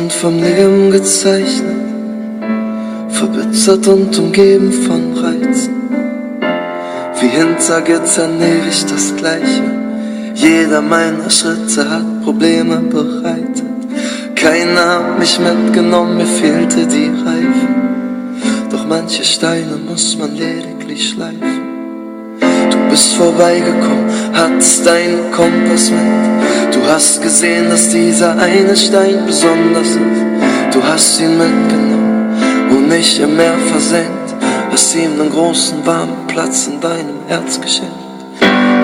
und vom Leben gezeichnet, verbittert und umgeben von Reizen. Wie hinter Gittern ewig das Gleiche. Jeder meiner Schritte hat Probleme bereitet. Keiner hat mich mitgenommen, mir fehlte die Reife. Doch manche Steine muss man lediglich schleifen. Du bist vorbeigekommen, hattest deinen Kompass mit. Du hast gesehen, dass dieser eine Stein besonders ist. Du hast ihn mitgenommen und nicht im Meer versenkt. Hast ihm einen großen, warmen Platz in deinem Herz geschenkt.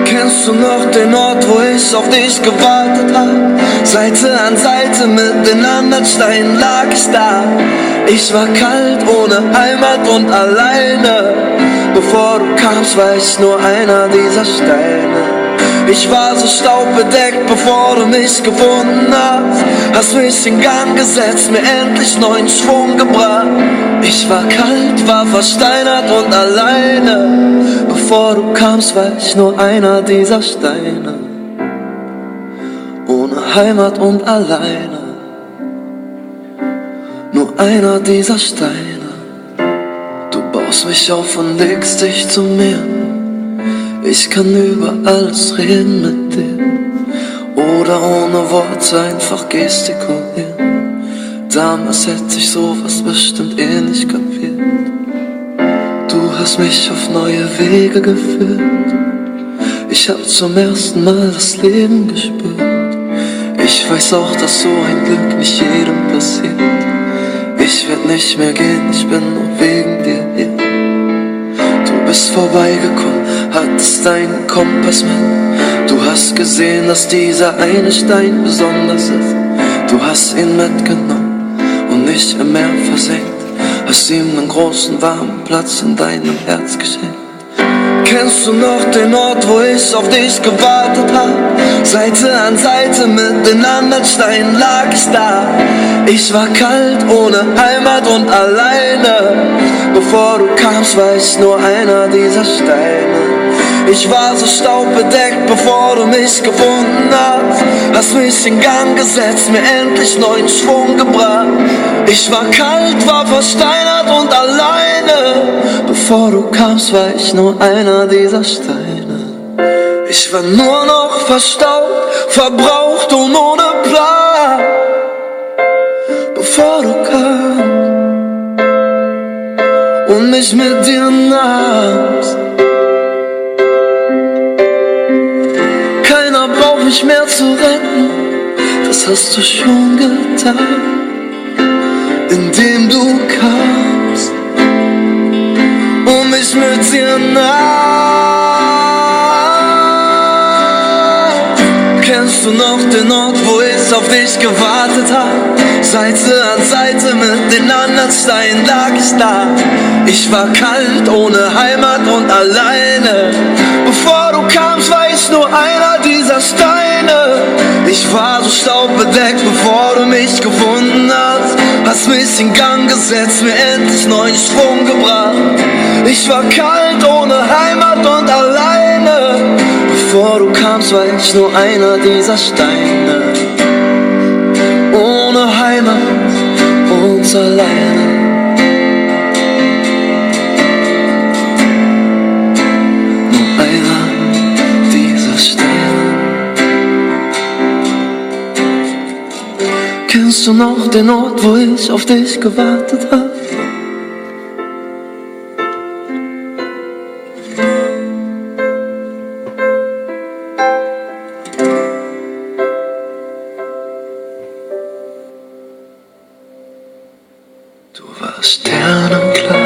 Kennst du noch den Ort, wo ich auf dich gewartet hab? Seite an Seite mit den anderen Steinen lag ich da. Ich war kalt, ohne Heimat und alleine. Bevor du kamst, war ich nur einer dieser Steine. Ich war so staubbedeckt, bevor du mich gefunden hast. Hast mich in Gang gesetzt, mir endlich neuen Schwung gebracht. Ich war kalt, war versteinert und alleine. Bevor du kamst, war ich nur einer dieser Steine. Ohne Heimat und alleine. Nur einer dieser Steine. Du baust mich auf und legst dich zu mir. Ich kann über alles reden mit dir. Oder ohne Worte einfach gestikulieren. Damals hätte ich sowas bestimmt nicht kapiert. Du hast mich auf neue Wege geführt. Ich hab zum ersten Mal das Leben gespürt. Ich weiß auch, dass so ein Glück nicht jedem passiert. Ich werd nicht mehr gehen, ich bin nur wegen dir hier. Du bist vorbeigekommen, hattest deinen Kompass mit. Du hast gesehen, dass dieser eine Stein besonders ist. Du hast ihn mitgenommen und nicht im Meer versenkt. Hast ihm einen großen, warmen Platz in deinem Herz geschenkt. Kennst du noch den Ort, wo ich auf dich gewartet hab? Seite an Seite mit den anderen Steinen lag ich da. Ich war kalt, ohne Heimat und alleine. Bevor du kamst, war ich nur einer dieser Steine. Ich war so staubbedeckt, bevor du mich gefunden hast. Hast mich in Gang gesetzt, mir endlich neuen Schwung gebracht. Ich war kalt, war versteinert und alleine. Bevor du kamst, war ich nur einer dieser Steine. Ich war nur noch verstaubt, verbraucht und ohne Plan. Bevor du kamst und mich mit dir nahmst. Keiner braucht mich mehr zu retten, das hast du schon getan, indem du kamst und mich mit dir nahmst. Kennst du noch den Ort, wo ich auf dich gewartet hab? Seite an Seite mit den anderen Steinen lag ich da. Ich war kalt, ohne Heimat und alleine. Bevor du kamst, war ich nur einer dieser Steine. Ich war so staubbedeckt, bevor du mich gefunden hast. Hast mich in Gang gesetzt, mir endlich neuen Schwung gebracht. Ich war kalt, ohne Heimat und alleine. Bevor du kamst, war ich nur einer dieser Steine. Ohne Heimat und alleine. Nur einer dieser Steine. Kennst du noch den Ort, wo ich auf dich gewartet hab? Du warst sternenklar.